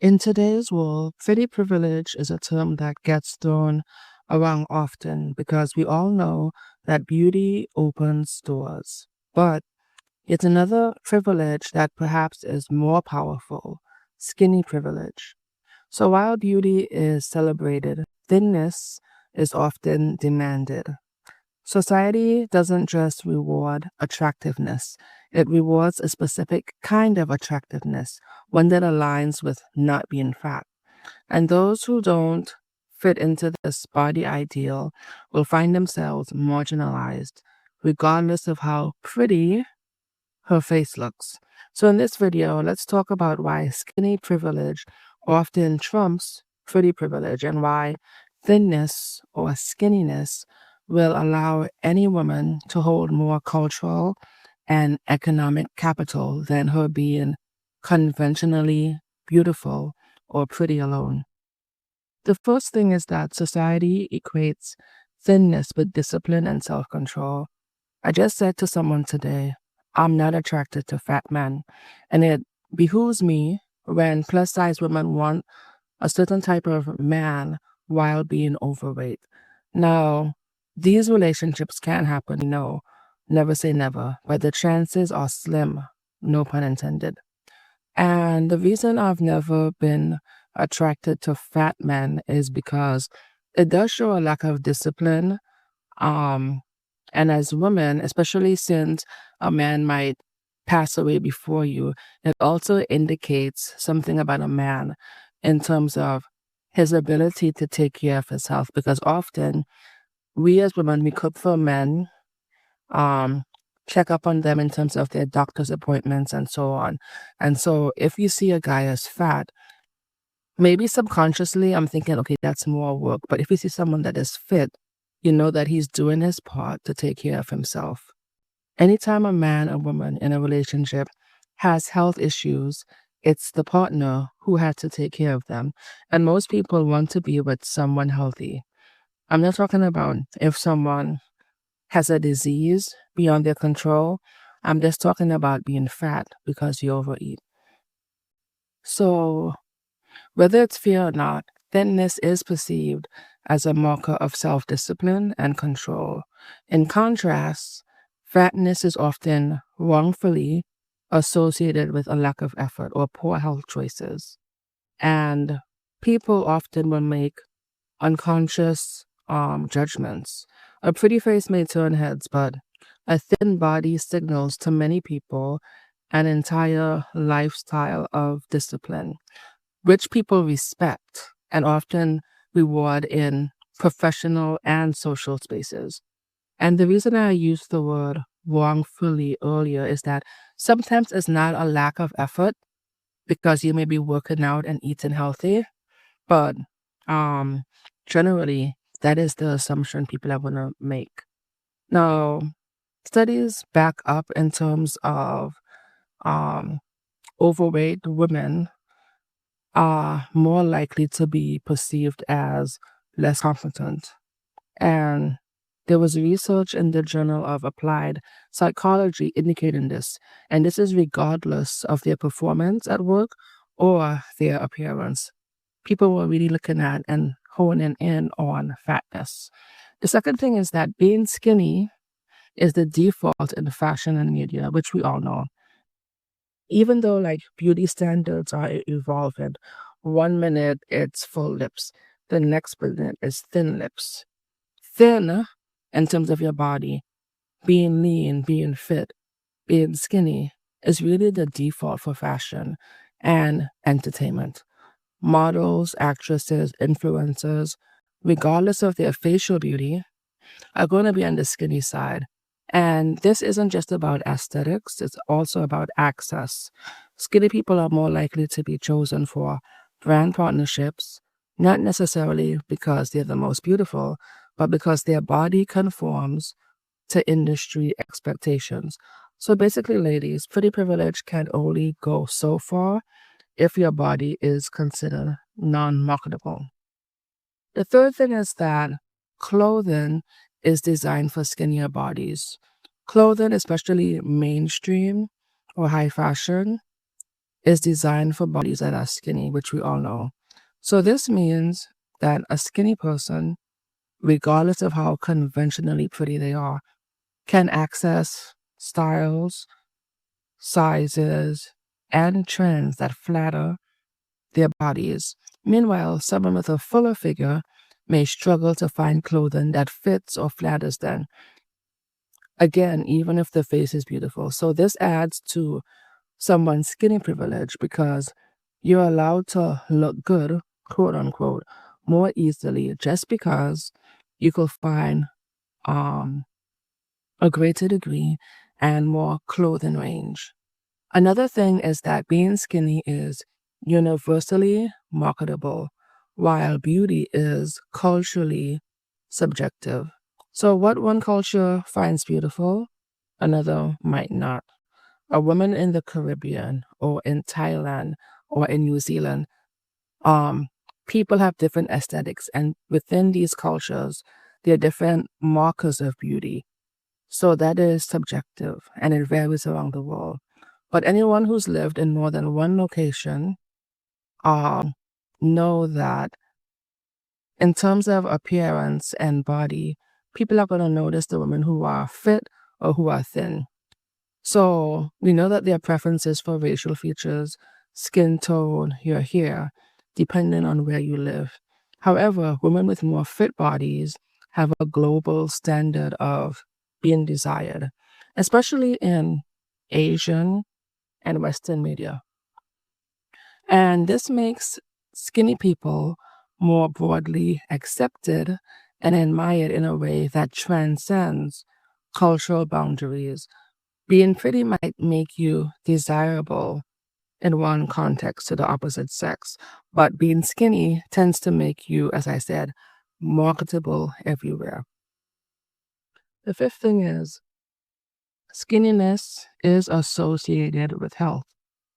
In today's world, pretty privilege is a term that gets thrown around often because we all know that beauty opens doors. But it's another privilege that perhaps is more powerful: skinny privilege. So while beauty is celebrated, thinness is often demanded. Society doesn't just reward attractiveness, it rewards a specific kind of attractiveness, one that aligns with not being fat. And those who don't fit into this body ideal will find themselves marginalized, regardless of how pretty her face looks. So, in this video, let's talk about why skinny privilege often trumps pretty privilege and why thinness or skinniness will allow any woman to hold more cultural and economic capital than her being conventionally beautiful or pretty alone. The first thing is that society equates thinness with discipline and self control. I just said to someone today, I'm not attracted to fat men, and it behooves me when plus size women want a certain type of man while being overweight. Now, these relationships can happen, never say never, but the chances are slim, no pun intended. And the reason I've never been attracted to fat men is because it does show a lack of discipline. Um, and as women, especially since a man might pass away before you, it also indicates something about a man in terms of his ability to take care of his health. Because often we as women, we cook for men, um, check up on them in terms of their doctor's appointments and so on. And so if you see a guy as fat, maybe subconsciously I'm thinking, okay, that's more work. But if you see someone that is fit, you know that he's doing his part to take care of himself. Anytime a man or woman in a relationship has health issues, it's the partner who had to take care of them. And most people want to be with someone healthy. I'm not talking about if someone has a disease beyond their control. I'm just talking about being fat because you overeat. So, whether it's fear or not, thinness is perceived as a marker of self discipline and control. In contrast, fatness is often wrongfully associated with a lack of effort or poor health choices. And people often will make unconscious judgments. A pretty face may turn heads, but a thin body signals to many people an entire lifestyle of discipline, which people respect and often reward in professional and social spaces. And the reason I used the word wrongfully earlier is that sometimes it's not a lack of effort because you may be working out and eating healthy, but um, generally, that is the assumption people are going to make. Now, studies back up in terms of um, overweight women are more likely to be perceived as less competent. And there was research in the Journal of Applied Psychology indicating this. And this is regardless of their performance at work or their appearance. People were really looking at and honing in on fatness. The second thing is that being skinny is the default in fashion and media, which we all know. Even though like beauty standards are evolving, one minute it's full lips, the next minute is thin lips. Thin in terms of your body, being lean, being fit, being skinny is really the default for fashion and entertainment. Models, actresses, influencers, regardless of their facial beauty, are going to be on the skinny side. And this isn't just about aesthetics, it's also about access. Skinny people are more likely to be chosen for brand partnerships, not necessarily because they're the most beautiful, but because their body conforms to industry expectations. So basically, ladies, pretty privilege can only go so far if your body is considered non-marketable. The third thing is that clothing is designed for skinnier bodies. Clothing, especially mainstream or high fashion, is designed for bodies that are skinny, which we all know. So this means that a skinny person, regardless of how conventionally pretty they are, can access styles, sizes, and trends that flatter their bodies. Meanwhile, someone with a fuller figure may struggle to find clothing that fits or flatters them. Again, even if the face is beautiful. So this adds to someone's skinny privilege because you're allowed to look good, quote unquote, more easily just because you could find um, a greater degree and more clothing range. Another thing is that being skinny is universally marketable, while beauty is culturally subjective. So, what one culture finds beautiful, another might not. A woman in the Caribbean or in Thailand or in New Zealand, um, people have different aesthetics, and within these cultures, there are different markers of beauty. So that is subjective and it varies around the world. But anyone who's lived in more than one location um, know that in terms of appearance and body, people are going to notice the women who are fit or who are thin. So we know that there are preferences for racial features, skin tone, your hair, depending on where you live. However, women with more fit bodies have a global standard of being desired, especially in Asian and Western media. And this makes skinny people more broadly accepted and admired in a way that transcends cultural boundaries. Being pretty might make you desirable in one context to the opposite sex, but being skinny tends to make you, as I said, marketable everywhere. The fifth thing is skinniness is associated with health,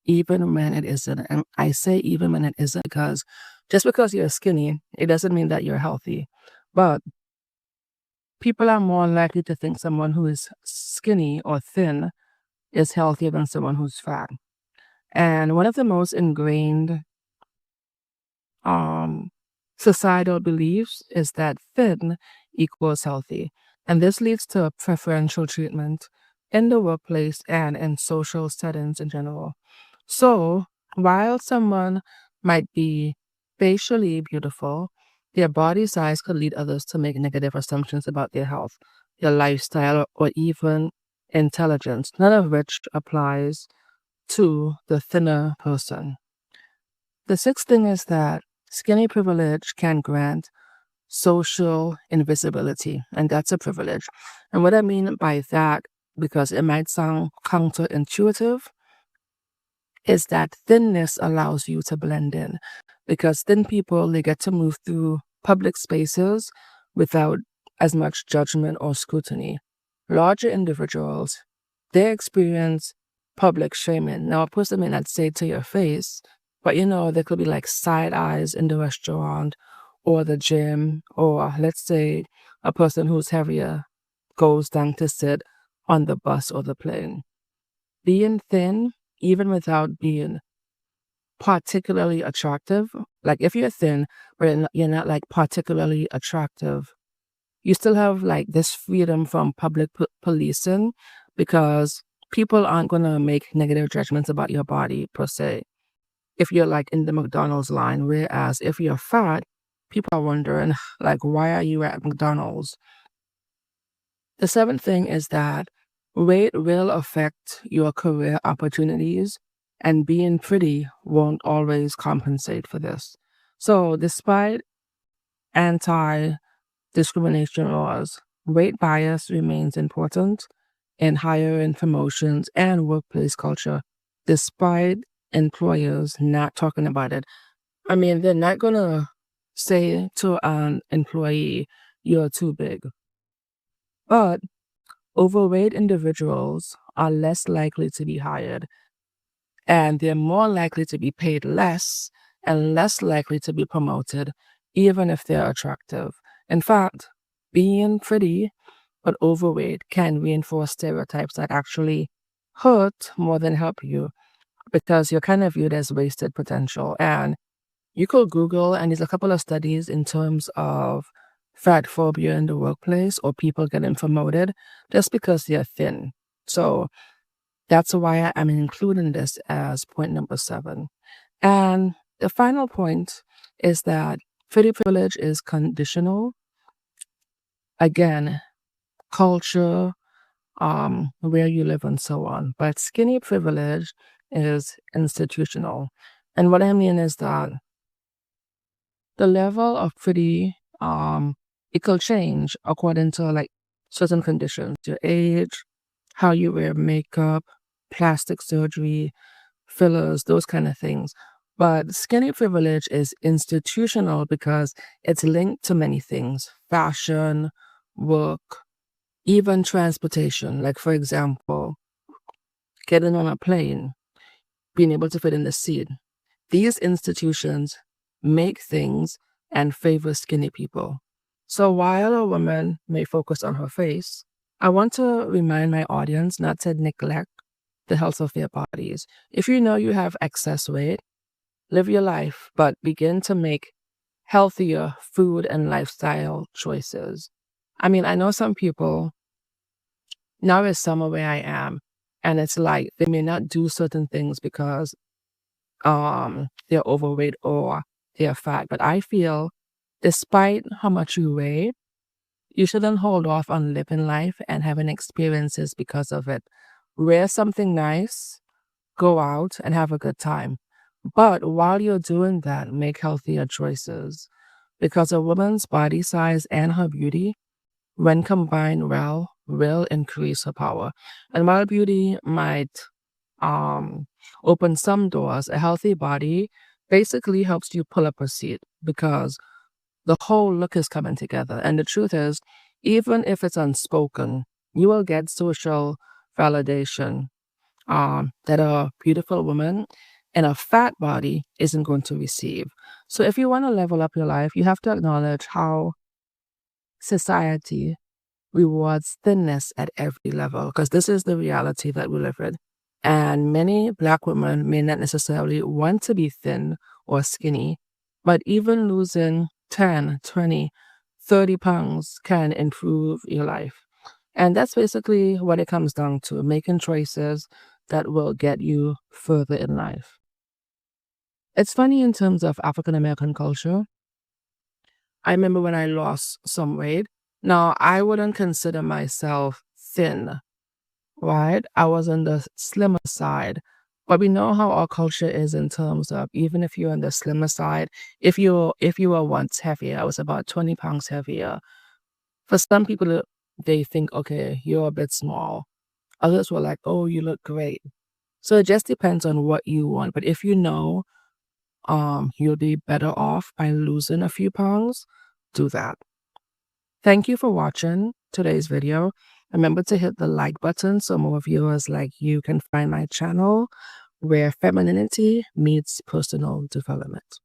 even when it isn't. And I say even when it isn't because just because you're skinny, it doesn't mean that you're healthy. But people are more likely to think someone who is skinny or thin is healthier than someone who's fat. And one of the most ingrained um, societal beliefs is that thin equals healthy. And this leads to preferential treatment in the workplace and in social settings in general. So, while someone might be facially beautiful, their body size could lead others to make negative assumptions about their health, their lifestyle, or even intelligence, none of which applies to the thinner person. The sixth thing is that skinny privilege can grant social invisibility, and that's a privilege. And what I mean by that, because it might sound counterintuitive, is that thinness allows you to blend in. Because thin people, they get to move through public spaces without as much judgment or scrutiny. Larger individuals, they experience public shaming. Now, a person may not say it to your face, but there could be like side eyes in the restaurant or the gym, or let's say a person who's heavier goes down to sit on the bus or the plane. Being thin, even without being particularly attractive, like if you're thin, but you're not like particularly attractive, you still have like this freedom from public policing because people aren't going to make negative judgments about your body per se if you're like in the McDonald's line. Whereas if you're fat, people are wondering, like, why are you at McDonald's? The seventh thing is that weight will affect your career opportunities, and being pretty won't always compensate for this. So, despite anti discrimination laws, weight bias remains important in hiring, promotions, and workplace culture, despite employers not talking about it. I mean, they're not going to say to an employee, you're too big. But overweight individuals are less likely to be hired, and they're more likely to be paid less and less likely to be promoted, even if they're attractive. In fact, being pretty but overweight can reinforce stereotypes that actually hurt more than help you. because you're kind of viewed as wasted potential. And you could Google, and there's a couple of studies in terms of fat phobia in the workplace or people getting promoted just because they're thin. So that's why I'm including this as point number 7. And the final point is that pretty privilege is conditional. Again, culture, where you live and so on. But skinny privilege is institutional. And what I mean is that the level of pretty, it could change according to like certain conditions, your age, how you wear makeup, plastic surgery, fillers, those kind of things. But skinny privilege is institutional because it's linked to many things: fashion, work, even transportation. Like, for example, getting on a plane, being able to fit in the seat. These institutions make things and favor skinny people. So while a woman may focus on her face, I want to remind my audience not to neglect the health of their bodies. If you know you have excess weight, live your life, but begin to make healthier food and lifestyle choices. I mean, I know some people, now is summer where I am, and it's like they may not do certain things because they're overweight or they're fat. But I feel despite how much you weigh, you shouldn't hold off on living life and having experiences because of it. Wear something nice, go out and have a good time. But while you're doing that, make healthier choices because a woman's body size and her beauty, when combined well, will increase her power. And while beauty might um, open some doors, a healthy body basically helps you pull up a seat because the whole look is coming together. And the truth is, even if it's unspoken, you will get social validation that a beautiful woman and a fat body isn't going to receive. So if you want to level up your life, you have to acknowledge how society rewards thinness at every level, because this is the reality that we live in. And many Black women may not necessarily want to be thin or skinny, but even losing 10, 20, 30 pounds can improve your life. And that's basically what it comes down to, making choices that will get you further in life. It's funny in terms of African American culture. I remember when I lost some weight. Now, I wouldn't consider myself thin, right? I was on the slimmer side. But we know how our culture is in terms of even if you're on the slimmer side, if you were once heavier, I was about 20 pounds heavier. For some people, they think, okay, you're a bit small. Others were like, oh, you look great. So it just depends on what you want. But if you know you'll be better off by losing a few pounds, do that. Thank you for watching today's video. Remember to hit the like button so more viewers like you can find my channel where femininity meets personal development.